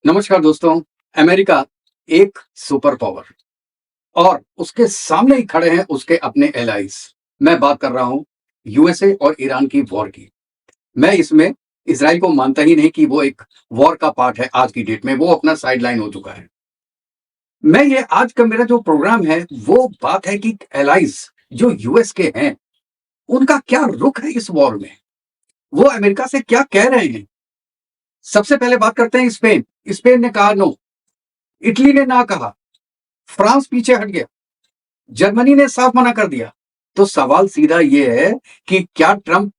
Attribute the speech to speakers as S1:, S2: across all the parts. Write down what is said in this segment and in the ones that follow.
S1: नमस्कार दोस्तों। अमेरिका एक सुपर पावर और उसके सामने ही खड़े हैं उसके अपने एलाइज। मैं बात कर रहा हूं यूएसए और ईरान की वॉर की। मैं इसमें इसराइल को मानता ही नहीं कि वो एक वॉर का पार्ट है। आज की डेट में वो अपना साइड लाइन हो चुका है। मैं ये आज का मेरा जो प्रोग्राम है वो बात है कि एलाइज जो यूएस के हैं उनका क्या रुख है इस वॉर में। वो अमेरिका से क्या कह रहे हैं। सबसे पहले बात करते हैं स्पेन। स्पेन ने कहा नो, इटली ने ना कहा, फ्रांस पीछे हट गया, जर्मनी ने साफ मना कर दिया। तो सवाल सीधा यह है कि क्या ट्रंप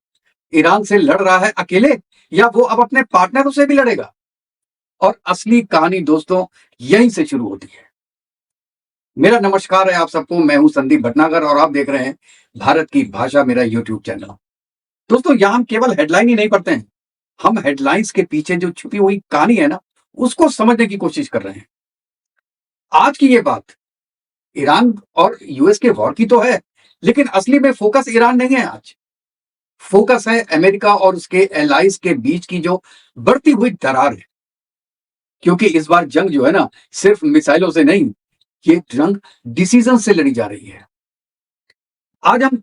S1: ईरान से लड़ रहा है अकेले या वो अब अपने पार्टनरों से भी लड़ेगा। और असली कहानी दोस्तों यहीं से शुरू होती है। मेरा नमस्कार है आप सबको। मैं हूं संदीप भटनागर और आप देख रहे हैं भारत की भाषा मेरा यूट्यूब चैनल। दोस्तों यहां हम केवल हेडलाइन ही नहीं पढ़ते हैं, हम हेडलाइंस के पीछे जो छुपी हुई कहानी है ना उसको समझने की कोशिश कर रहे हैं। आज की ये बात ईरान और यूएस के वॉर की तो है, लेकिन असली में फोकस ईरान नहीं है। आज फोकस है अमेरिका और उसके एलाइज के बीच की जो बढ़ती हुई दरार है। क्योंकि इस बार जंग जो है ना सिर्फ मिसाइलों से नहीं, ये जंग डिसीजन से लड़ी जा रही है। आज हम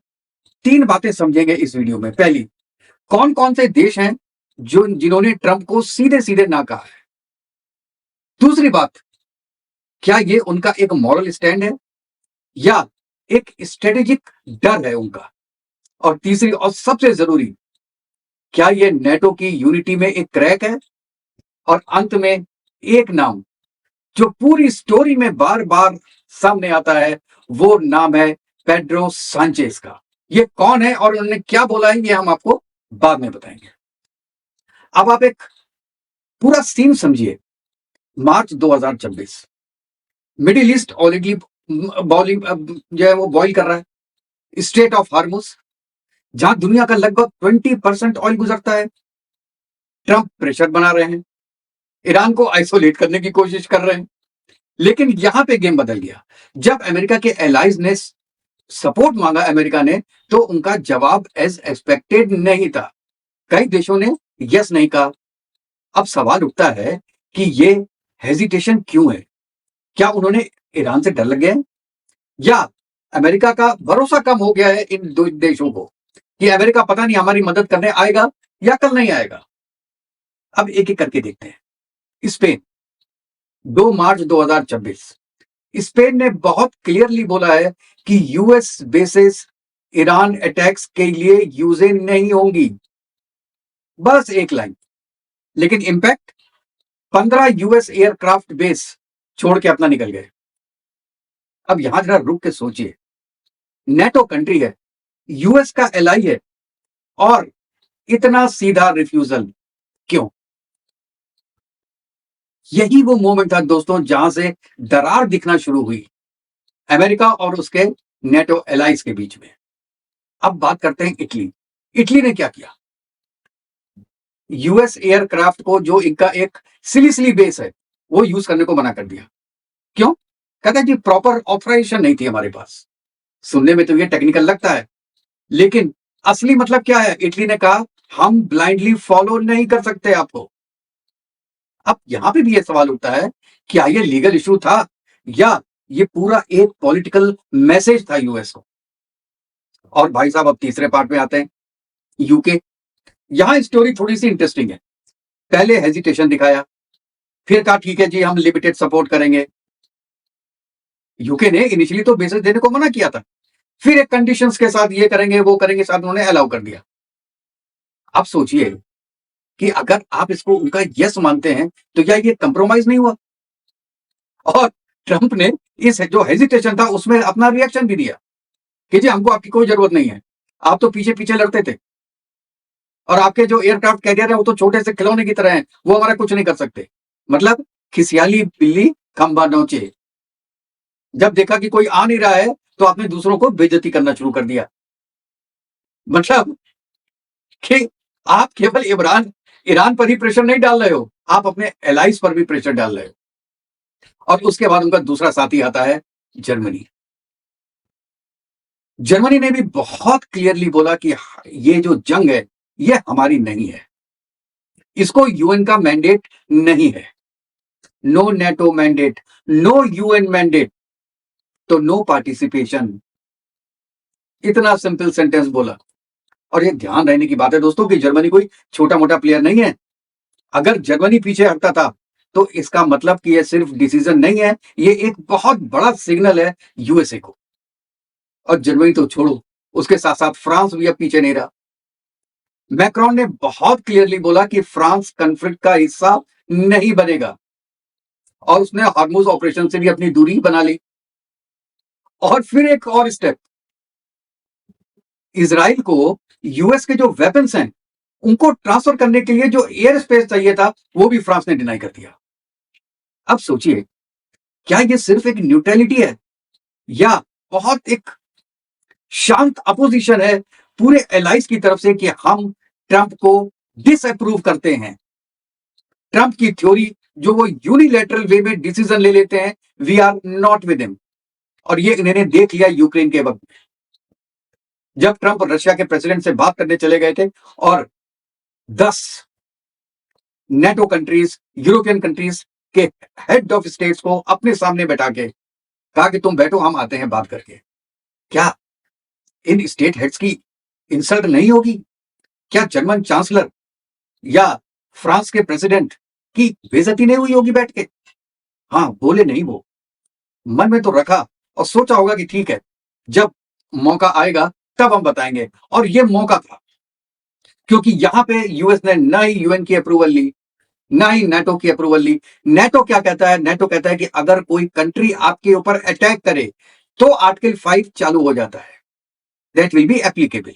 S1: तीन बातें समझेंगे इस वीडियो में। पहली, कौन कौन से देश हैं जो जिन्होंने ट्रंप को सीधे सीधे ना कहा है। दूसरी बात, क्या ये उनका एक मॉरल स्टैंड है या एक स्ट्रेटेजिक डर है उनका। और तीसरी और सबसे जरूरी, क्या ये नेटो की यूनिटी में एक क्रैक है। और अंत में एक नाम जो पूरी स्टोरी में बार बार सामने आता है, वो नाम है पेड्रो सांचेज का। ये कौन है और उन्होंने क्या बोला है ये हम आपको बाद में बताएंगे। अब आप एक पूरा सीन समझिए। मार्च 2026, मिडिल ईस्ट ऑलरेडी बॉलिंग जो है वो बॉइल कर रहा है। स्ट्रेट ऑफ हार्मुज, जहां दुनिया का लगभग 20% ऑयल गुजरता है। ट्रंप प्रेशर बना रहे हैं, ईरान को आइसोलेट करने की कोशिश कर रहे हैं। लेकिन यहां पे गेम बदल गया। जब अमेरिका के एलाइज ने सपोर्ट मांगा अमेरिका ने, तो उनका जवाब एज एक्सपेक्टेड नहीं था। कई देशों ने यस नहीं कहा। अब सवाल उठता है कि ये हेजिटेशन क्यों है। क्या उन्होंने ईरान से डर लग गया है या अमेरिका का भरोसा कम हो गया है इन दो देशों को कि अमेरिका पता नहीं हमारी मदद करने आएगा या कल नहीं आएगा। अब एक एक करके देखते हैं। स्पेन, 2 मार्च 2026, स्पेन ने बहुत क्लियरली बोला है कि यूएस बेसेस ईरान अटैक्स के लिए यूज नहीं होंगी। बस एक लाइन, लेकिन इंपैक्ट 15 यूएस एयरक्राफ्ट बेस छोड़ के अपना निकल गए। अब यहां जरा रुक के सोचिए। नेटो कंट्री है, यूएस का एलआई है, और इतना सीधा रिफ्यूजल क्यों। यही वो मोमेंट था दोस्तों जहां से दरार दिखना शुरू हुई अमेरिका और उसके नेटो एलाइज के बीच में। अब बात करते हैं इटली। इटली ने क्या किया। यूएस एयरक्राफ्ट को जो इनका एक सिली बेस है वो यूज करने को मना कर दिया। क्यों? कहता है जी प्रॉपर ऑथराइजेशन नहीं थी हमारे पास। सुनने में तो ये टेक्निकल लगता है, लेकिन असली मतलब क्या है। इटली ने कहा हम ब्लाइंडली फॉलो नहीं कर सकते आपको। अब यहां पे भी ये सवाल उठता है, क्या ये लीगल इशू था या ये पूरा एक पॉलिटिकल मैसेज था यूएस को। और भाई साहब अब तीसरे पार्ट में आते हैं, यूके। यहां स्टोरी थोड़ी सी इंटरेस्टिंग है। पहले हेजिटेशन दिखाया, फिर कहा ठीक है जी हम लिमिटेड सपोर्ट करेंगे। यूके ने इनिशियली तो बेसिस देने को मना किया था, फिर एक कंडीशंस के साथ ये करेंगे वो करेंगे साथ उन्होंने अलाउ कर दिया। अब सोचिए कि अगर आप इसको उनका यस मानते हैं तो क्या ये कंप्रोमाइज नहीं हुआ। और ट्रंप ने इस जो हेजिटेशन था उसमें अपना रिएक्शन भी दिया कि जी हमको आपकी कोई जरूरत नहीं है, आप तो पीछे पीछे लड़ते थे, और आपके जो एयरक्राफ्ट कैरियर है वो तो छोटे से खिलौने की तरह हैं, वो हमारा कुछ नहीं कर सकते। मतलब खिसियाली बिल्ली खंबा नोचे। जब देखा कि कोई आ नहीं रहा है तो आपने दूसरों को बेइज्जती करना शुरू कर दिया। मतलब कि आप केवल ईरान ईरान पर ही प्रेशर नहीं डाल रहे हो, आप अपने एलाइज पर भी प्रेशर डाल रहे हो। और उसके बाद उनका दूसरा साथी आता है जर्मनी। जर्मनी ने भी बहुत क्लियरली बोला कि ये जो जंग है ये हमारी नहीं है, इसको यूएन का मैंडेट नहीं है। No NATO mandate, no UN mandate, तो नो पार्टिसिपेशन। इतना सिंपल सेंटेंस बोला। और ये ध्यान रहने की बात है दोस्तों कि जर्मनी कोई छोटा मोटा प्लेयर नहीं है। अगर जर्मनी पीछे हटता था तो इसका मतलब कि ये सिर्फ डिसीजन नहीं है, ये एक बहुत बड़ा सिग्नल है यूएसए को। और जर्मनी तो छोड़ो, उसके साथ साथ फ्रांस भी अब पीछे नहीं रहा। मैक्रोन ने बहुत क्लियरली बोला कि फ्रांस कॉन्फ्लिक्ट का हिस्सा नहीं बनेगा और उसने हार्मुज ऑपरेशन से भी अपनी दूरी बना ली। और फिर एक और स्टेप, इजराइल को यूएस के जो वेपन्स हैं उनको ट्रांसफर करने के लिए जो एयर स्पेस चाहिए था वो भी फ्रांस ने डिनाई कर दिया। अब सोचिए, क्या ये सिर्फ एक न्यूट्रलिटी है या बहुत एक शांत अपोजिशन है पूरे एलाइज की तरफ से कि हम ट्रंप को डिसअप्रूव करते हैं। ट्रंप की थ्योरी जो वो यूनिलैटरल वे में डिसीजन ले लेते हैं, we are not with him. और ये इन्होंने देख लिया यूक्रेन के वक्त, जब ट्रंप रशिया के प्रेसिडेंट से बात करने चले गए थे और 10 नेटो कंट्रीज, यूरोपियन कंट्रीज के हेड ऑफ स्टेट्स को अपने सामने बैठा के कहा कि तुम बैठो, हम आते हैं बात करके। क्या इन स्टेट हेड्स की इंसल्ट नहीं होगी? क्या जर्मन चांसलर या फ्रांस के प्रेसिडेंट की बेइज्जती नहीं हुई होगी बैठ के? हाँ, बोले नहीं, वो मन में तो रखा और सोचा होगा कि ठीक है, जब मौका आएगा तब हम बताएंगे। और ये मौका था, क्योंकि यहां पे यूएस ने ना ही यूएन की अप्रूवल ली, ना ही नेटो की अप्रूवल ली। नेटो क्या कहता है? नेटो कहता है कि अगर कोई कंट्री आपके ऊपर अटैक करे तो आर्टिकल 5 चालू हो जाता है, दैट विल बी एप्लीकेबल।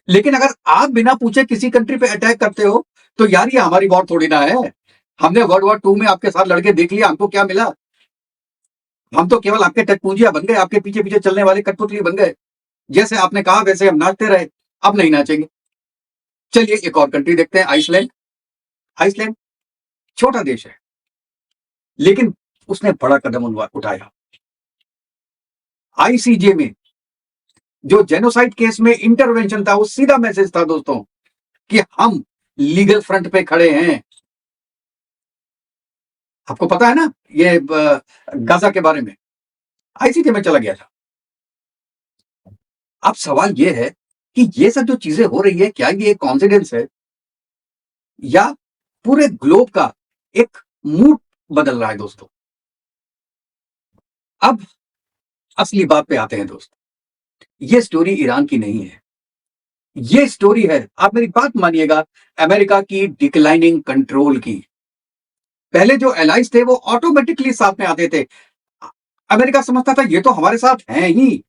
S1: लेकिन अगर आप बिना पूछे किसी कंट्री पे अटैक करते हो तो यार ये हमारी वॉर थोड़ी ना है। हमने वर्ल्ड वॉर 2 में आपके साथ लड़के देख लिया, हमको क्या मिला? हम तो केवल आपके टकपूंजिया बन गए, आपके पीछे पीछे चलने वाले कठपुतली बन गए। जैसे आपने कहा वैसे हम नाचते रहे, अब नहीं नाचेंगे। चलिए एक और कंट्री देखते हैं, आइसलैंड। आइसलैंड छोटा देश है, लेकिन उसने बड़ा कदम उठाया। आईसीजे में जो जेनोसाइड केस में इंटरवेंशन था, वो सीधा मैसेज था दोस्तों कि हम लीगल फ्रंट पे खड़े हैं। आपको पता है ना ये गाजा के बारे में, आईसीजे में चला गया था। अब सवाल ये है कि ये सब जो चीजें हो रही है, क्या ये कॉन्सिडेंस है या पूरे ग्लोब का एक मूड बदल रहा है दोस्तों? अब असली बात पे आते हैं दोस्त। ये स्टोरी ईरान की नहीं है, ये स्टोरी है, आप मेरी बात मानिएगा, अमेरिका की डिक्लाइनिंग कंट्रोल की। पहले जो एलाइज थे वो ऑटोमेटिकली साथ में आते थे। अमेरिका समझता था ये तो हमारे साथ हैं ही।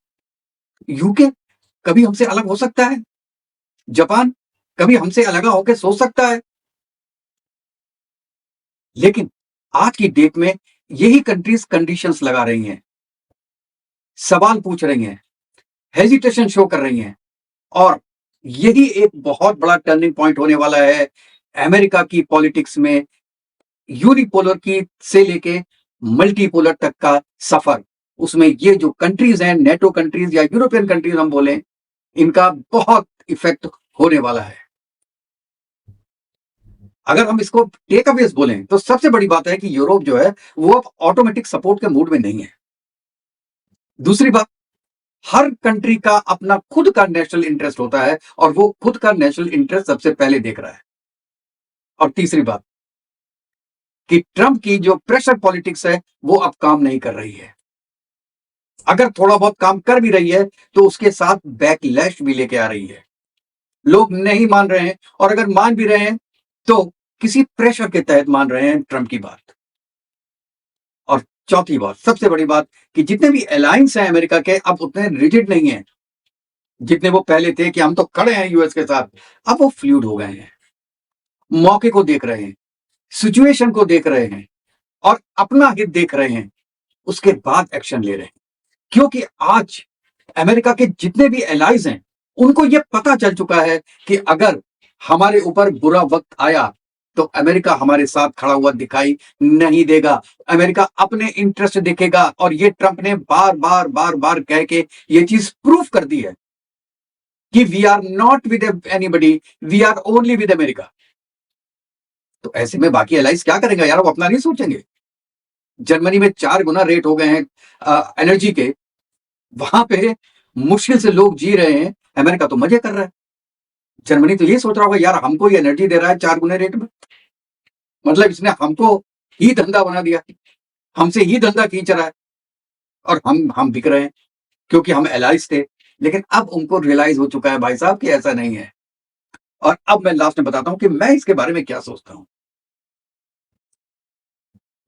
S1: यूके कभी हमसे अलग हो सकता है, जापान कभी हमसे अलग होकर सोच सकता है। लेकिन आज की डेट में यही कंट्रीज कंडीशंस लगा रही हैं, सवाल पूछ रही हैं, हेजिटेशन शो कर रही हैं। और यही एक बहुत बड़ा टर्निंग पॉइंट होने वाला है अमेरिका की पॉलिटिक्स में, यूनिपोलर की से लेके मल्टीपोलर तक का सफर। उसमें ये जो कंट्रीज हैं, नेटो कंट्रीज या यूरोपियन कंट्रीज हम बोलें, इनका बहुत इफेक्ट होने वाला है। अगर हम इसको टेक अवेज बोलें तो सबसे बड़ी बात है कि यूरोप जो है वो अब ऑटोमेटिक सपोर्ट के मूड में नहीं है। दूसरी बात, हर कंट्री का अपना खुद का नेशनल इंटरेस्ट होता है और वो खुद का नेशनल इंटरेस्ट सबसे पहले देख रहा है। और तीसरी बात कि ट्रंप की जो प्रेशर पॉलिटिक्स है वो अब काम नहीं कर रही है। अगर थोड़ा बहुत काम कर भी रही है तो उसके साथ बैकलैश भी लेके आ रही है। लोग नहीं मान रहे हैं, और अगर मान भी रहे हैं तो किसी प्रेशर के तहत मान रहे हैं ट्रंप की बात। और चौथी बात, सबसे बड़ी बात, कि जितने भी अलायंस हैं अमेरिका के अब उतने रिजिड नहीं है जितने वो पहले थे कि हम तो खड़े हैं यूएस के साथ। अब वो फ्लूइड हो गए हैं, मौके को देख रहे हैं, सिचुएशन को देख रहे हैं और अपना हित देख रहे हैं, उसके बाद एक्शन ले रहे हैं। क्योंकि आज अमेरिका के जितने भी एलाइज हैं उनको यह पता चल चुका है कि अगर हमारे ऊपर बुरा वक्त आया तो अमेरिका हमारे साथ खड़ा हुआ दिखाई नहीं देगा। अमेरिका अपने इंटरेस्ट देखेगा। और ये ट्रंप ने बार बार बार बार कह के ये चीज प्रूफ कर दी है कि we are not with anybody, we are only with America. तो ऐसे में बाकी एलाइज क्या करेंगे यार? वो अपना नहीं सोचेंगे। जर्मनी में 4 गुना रेट हो गए हैं एनर्जी के, वहां पे मुश्किल से लोग जी रहे हैं, अमेरिका तो मजे कर रहा है। जर्मनी तो ये सोच रहा होगा यार हमको ये एनर्जी दे रहा है 4 गुने रेट में, मतलब इसने हमको ही धंधा बना दिया, हमसे ही धंधा खींच रहा है और हम बिक रहे हैं क्योंकि हम एलाइज थे। लेकिन अब उनको रियलाइज हो चुका है भाई साहब कि ऐसा नहीं है। और अब मैं लास्ट में बताता हूं कि मैं इसके बारे में क्या सोचता हूं।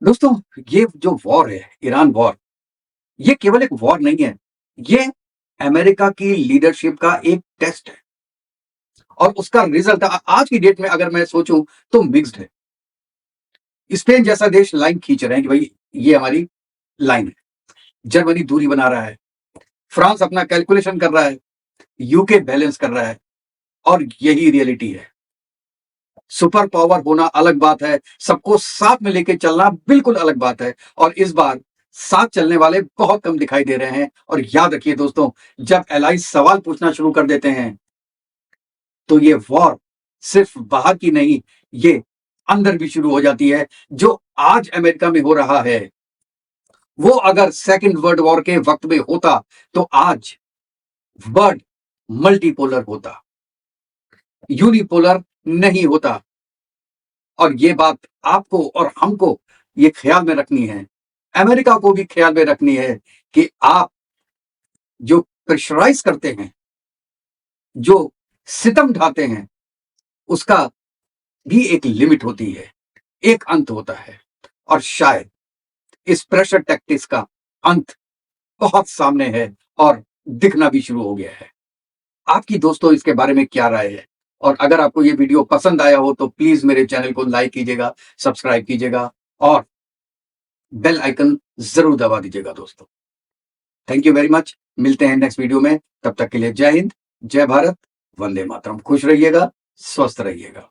S1: दोस्तों, ये जो वॉर है, ईरान वॉर, ये केवल एक वॉर नहीं है, ये अमेरिका की लीडरशिप का एक टेस्ट है और उसका रिजल्ट आज की डेट में अगर मैं सोचूं तो मिक्स्ड है। स्पेन जैसा देश लाइन खींच रहे हैं कि भाई ये हमारी लाइन है, जर्मनी दूरी बना रहा है, फ्रांस अपना कैलकुलेशन कर रहा है, यूके बैलेंस कर रहा है और यही रियलिटी है। सुपर पावर होना अलग बात है, सबको साथ में लेके चलना बिल्कुल अलग बात है और इस बार साथ चलने वाले बहुत कम दिखाई दे रहे हैं। और याद रखिए दोस्तों, जब एलाइज सवाल पूछना शुरू कर देते हैं तो ये वॉर सिर्फ बाहर की नहीं, ये अंदर भी शुरू हो जाती है। जो आज अमेरिका में हो रहा है वो अगर सेकेंड वर्ल्ड वॉर के वक्त में होता तो आज वर्ल्ड मल्टीपोलर होता, यूनिपोलर नहीं होता। और ये बात आपको और हमको ये ख्याल में रखनी है, अमेरिका को भी ख्याल में रखनी है कि आप जो प्रेशराइज करते हैं, जो सितम ढाते हैं, उसका भी एक लिमिट होती है, एक अंत होता है। और शायद इस प्रेशर टैक्टिक्स का अंत बहुत सामने है और दिखना भी शुरू हो गया है। आपकी दोस्तों इसके बारे में क्या राय है? और अगर आपको ये वीडियो पसंद आया हो तो प्लीज मेरे चैनल को लाइक कीजिएगा, सब्सक्राइब कीजिएगा और बेल आइकन जरूर दबा दीजिएगा दोस्तों। Thank you very much. मिलते हैं नेक्स्ट वीडियो में, तब तक के लिए जय हिंद, जय भारत, वंदे मातरम। खुश रहिएगा, स्वस्थ रहिएगा।